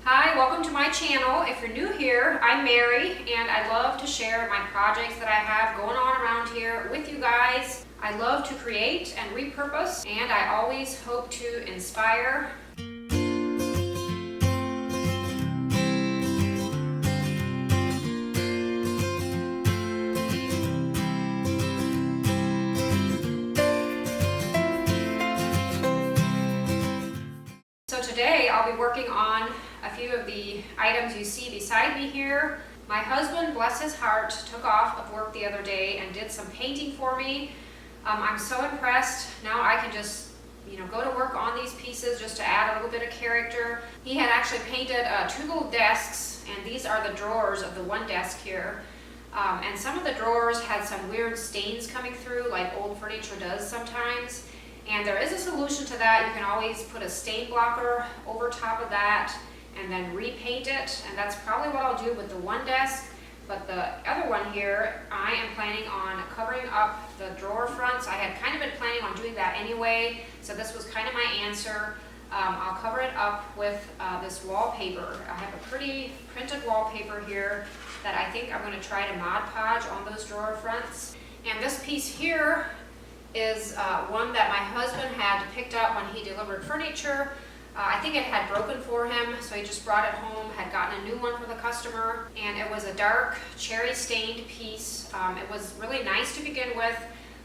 Hi, welcome to my channel. If you're new here, I'm Mary and I love to share my projects that I have going on around here with you guys. I love to create and repurpose, and I always hope to inspire. So today I'll be working on a few of the items you see beside me here. My husband, bless his heart, took off of work the other day and did some painting for me. I'm so impressed. Now I can just go to work on these pieces just to add a little bit of character. He had actually painted two little desks, and these are the drawers of the one desk here. And some of the drawers had some weird stains coming through, like old furniture does sometimes. And there is a solution to that. You can always put a stain blocker over top of that and then repaint it. And that's probably what I'll do with the one desk. But the other one here, I am planning on covering up the drawer fronts. I had kind of been planning on doing that anyway, so this was kind of my answer. I'll cover it up with this wallpaper. I have a pretty printed wallpaper here that I think I'm going to try to Mod Podge on those drawer fronts. And this piece here is one that my husband had picked up when he delivered furniture. I think it had broken for him, so he just brought it home, had gotten a new one for the customer, and it was a dark cherry stained piece. It was really nice to begin with,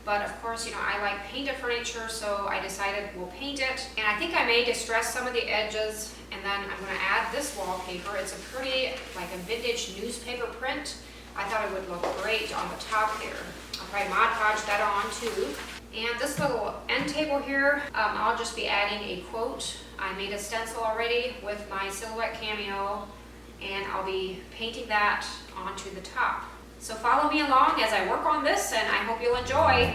but of course, I like painted furniture, so I decided we'll paint it. And I think I may distress some of the edges, and then I'm going to add this wallpaper. It's a pretty, like a vintage newspaper print. I thought it would look great on the top here. I'll probably Mod Podge that on too. And this little end table here, I'll just be adding a quote. I made a stencil already with my silhouette cameo, and I'll be painting that onto the top. So follow me along as I work on this, and I hope you'll enjoy.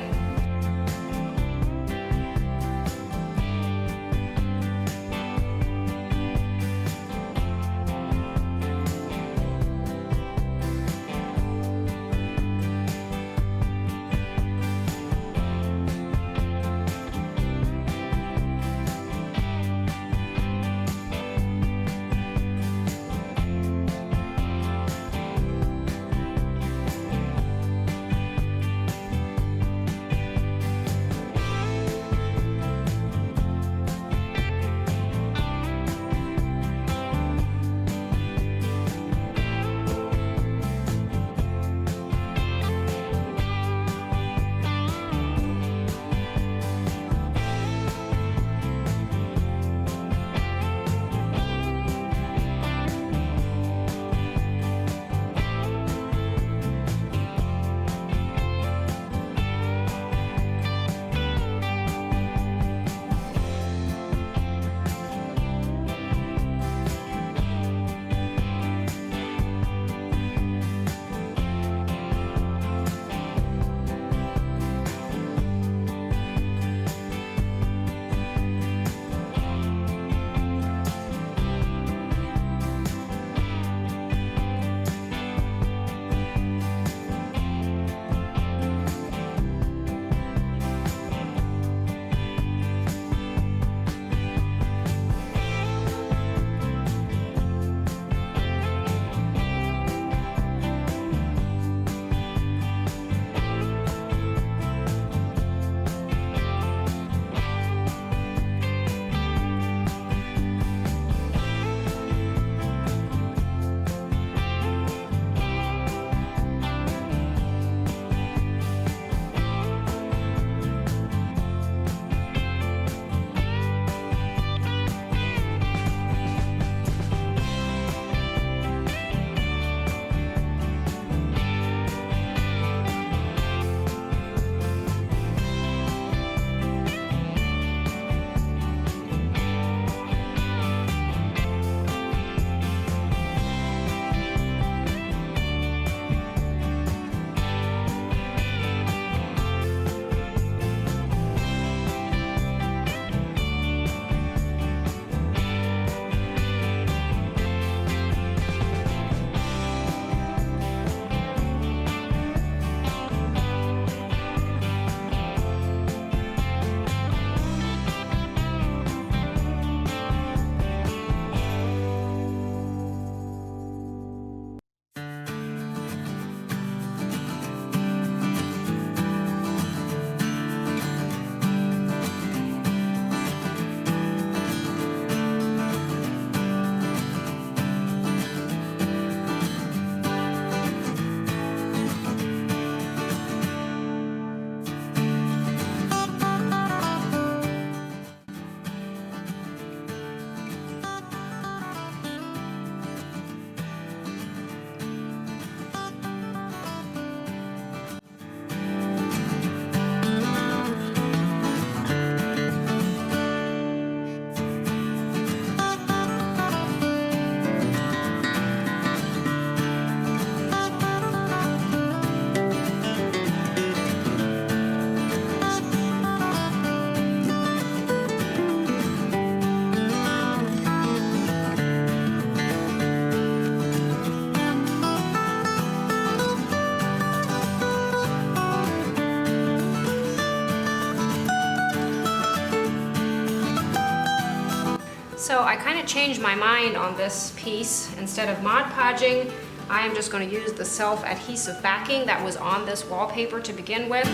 So I kind of changed my mind on this piece. Instead of Mod Podging, I am just going to use the self-adhesive backing that was on this wallpaper to begin with.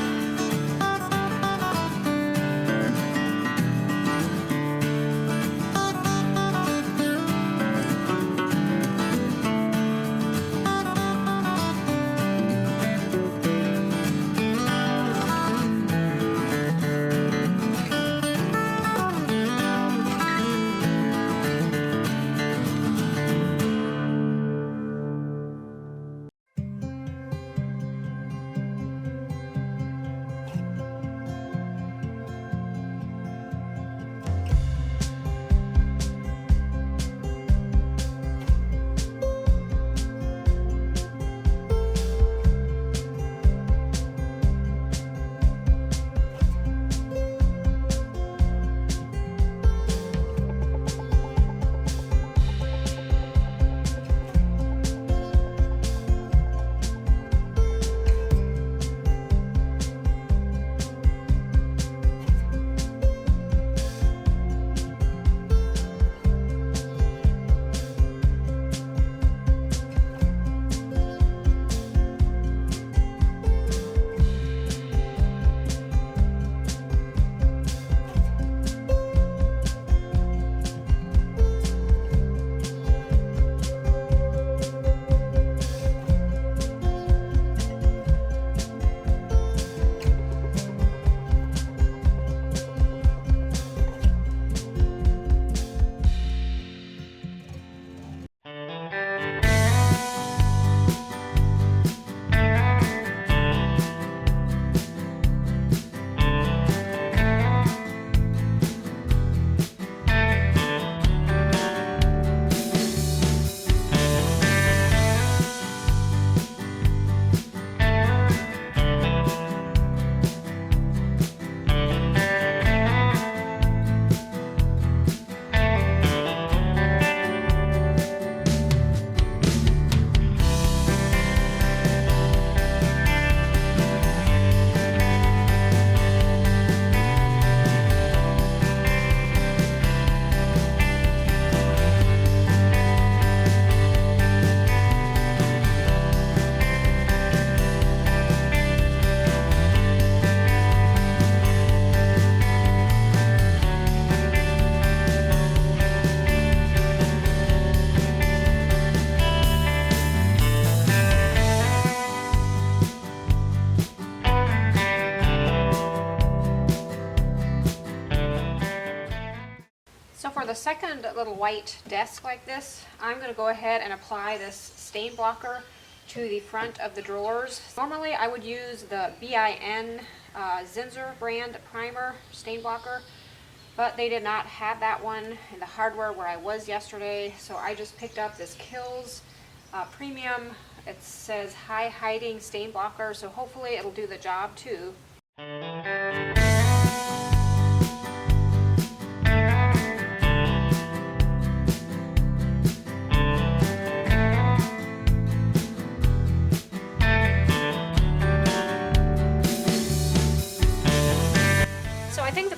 For the second little white desk like this, I'm going to go ahead and apply this stain blocker to the front of the drawers. Normally I would use the BIN Zinsser brand primer stain blocker, but they did not have that one in the hardware where I was yesterday, so I just picked up this Kills premium. It says high hiding stain blocker, so hopefully it'll do the job too.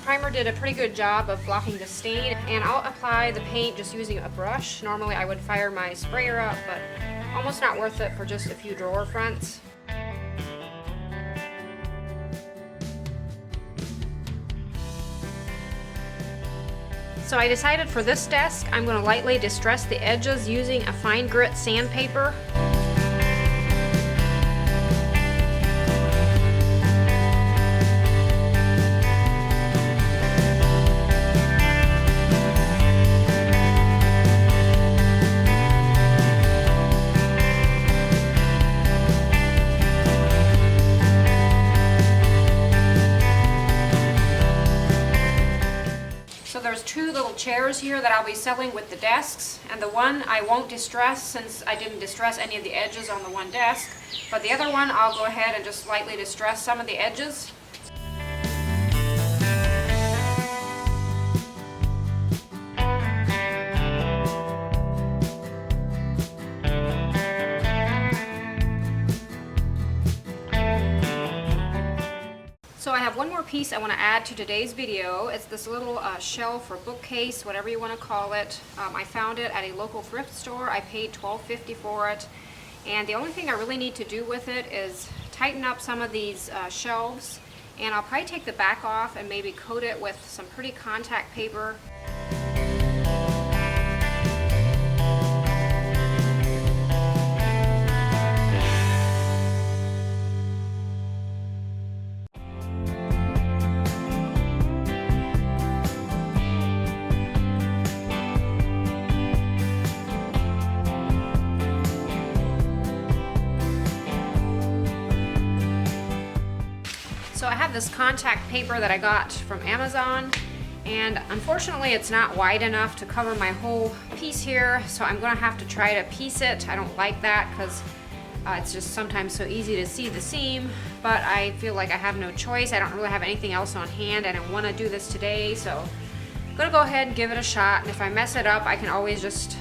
Primer did a pretty good job of blocking the stain, and I'll apply the paint just using a brush. Normally I would fire my sprayer up, but almost not worth it for just a few drawer fronts. So I decided for this desk I'm going to lightly distress the edges using a fine grit sandpaper. Two little chairs here that I'll be selling with the desks, and the one I won't distress since I didn't distress any of the edges on the one desk, but the other one I'll go ahead and just lightly distress some of the edges. So I have one more piece I want to add to today's video. It's this little shelf or bookcase, whatever you want to call it. I found it at a local thrift store. I paid $12.50 for it. And the only thing I really need to do with it is tighten up some of these shelves. And I'll probably take the back off and maybe coat it with some pretty contact paper. So I have this contact paper that I got from Amazon, and unfortunately it's not wide enough to cover my whole piece here, so I'm going to have to try to piece it. I don't like that because it's just sometimes so easy to see the seam, but I feel like I have no choice. I don't really have anything else on hand. I don't want to do this today, so I'm going to go ahead and give it a shot, and if I mess it up I can always just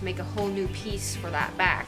make a whole new piece for that back.